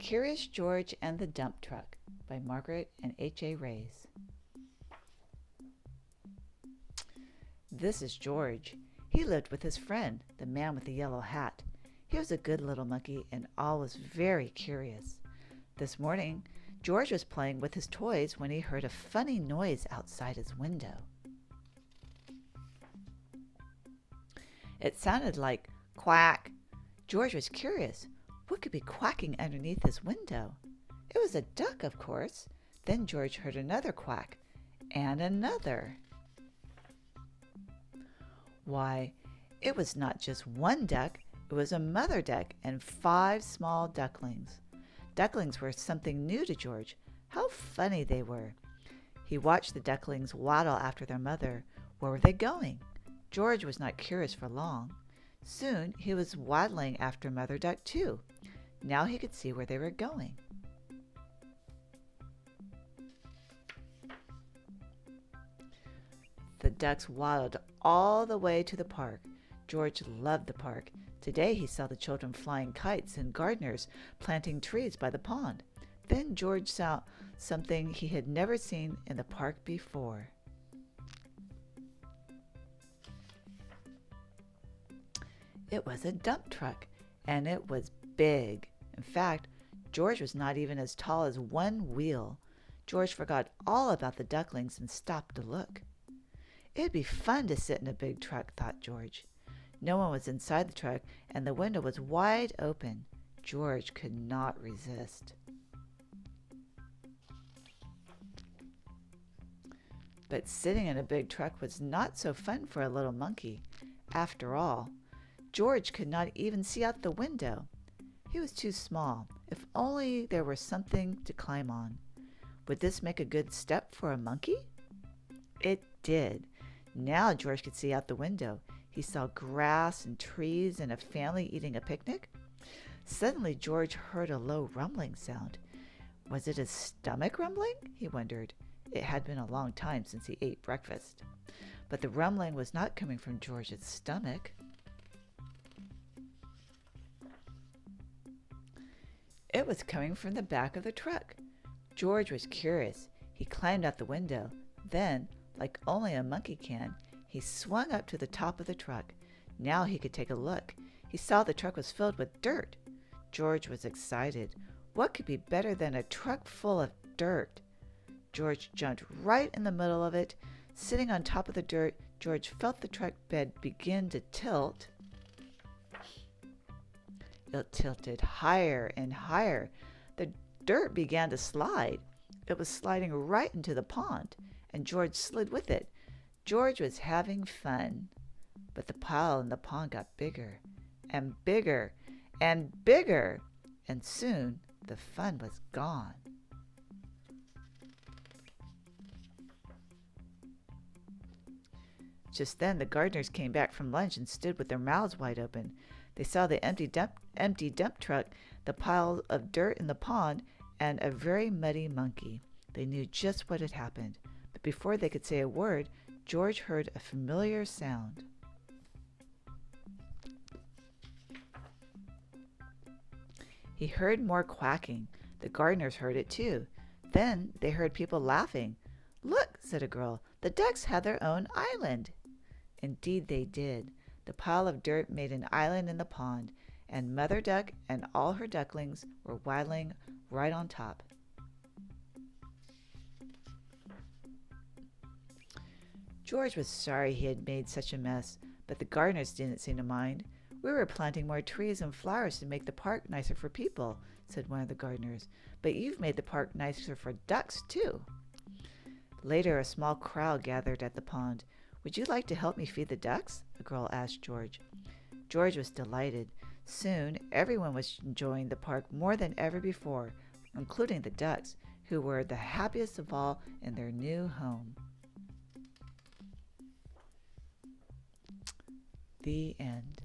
Curious George and the Dump Truck by Margaret and H.A. Rays. This is George. He lived with his friend, the man with the yellow hat. He was a good little monkey and always very curious. This morning, George was playing with his toys when he heard a funny noise outside his window. It sounded like quack. George was curious. What could be quacking underneath his window? It was a duck, of course. Then George heard another quack, and another. Why, it was not just one duck, it was a mother duck and 5 small ducklings. Ducklings were something new to George. How funny they were. He watched the ducklings waddle after their mother. Where were they going? George was not curious for long. Soon he was waddling after Mother Duck too. Now he could see where they were going. The ducks waddled all the way to the park. George loved the park. Today he saw the children flying kites and gardeners planting trees by the pond. Then George saw something he had never seen in the park before. It was a dump truck, and it was big. In fact, George was not even as tall as one wheel. George forgot all about the ducklings and stopped to look. It'd be fun to sit in a big truck, thought George. No one was inside the truck, and the window was wide open. George could not resist. But sitting in a big truck was not so fun for a little monkey. After all, George could not even see out the window. He was too small. If only there were something to climb on. Would this make a good step for a monkey? It did. Now George could see out the window. He saw grass and trees and a family eating a picnic. Suddenly George heard a low rumbling sound. Was it his stomach rumbling? He wondered. It had been a long time since he ate breakfast. But the rumbling was not coming from George's stomach. It was coming from the back of the truck. George was curious. He climbed out the window. Then, like only a monkey can, he swung up to the top of the truck. Now he could take a look. He saw the truck was filled with dirt. George was excited. What could be better than a truck full of dirt? George jumped right in the middle of it. Sitting on top of the dirt, George felt the truck bed begin to tilt. It tilted higher and higher. The dirt began to slide. It was sliding right into the pond, and George slid with it. George was having fun. But the pile in the pond got bigger and bigger and bigger, and soon the fun was gone. Just then the gardeners came back from lunch and stood with their mouths wide open. They saw the empty dump truck, the pile of dirt in the pond, and a very muddy monkey. They knew just what had happened. But before they could say a word, George heard a familiar sound. He heard more quacking. The gardeners heard it too. Then they heard people laughing. "Look," said a girl, "the ducks have their own island." Indeed they did. The pile of dirt made an island in the pond, and Mother Duck and all her ducklings were waddling right on top. George was sorry he had made such a mess, but the gardeners didn't seem to mind. "We were planting more trees and flowers to make the park nicer for people," said one of the gardeners. "But you've made the park nicer for ducks, too." Later, a small crowd gathered at the pond. "Would you like to help me feed the ducks?" a girl asked George. George was delighted. Soon, everyone was enjoying the park more than ever before, including the ducks, who were the happiest of all in their new home. The end.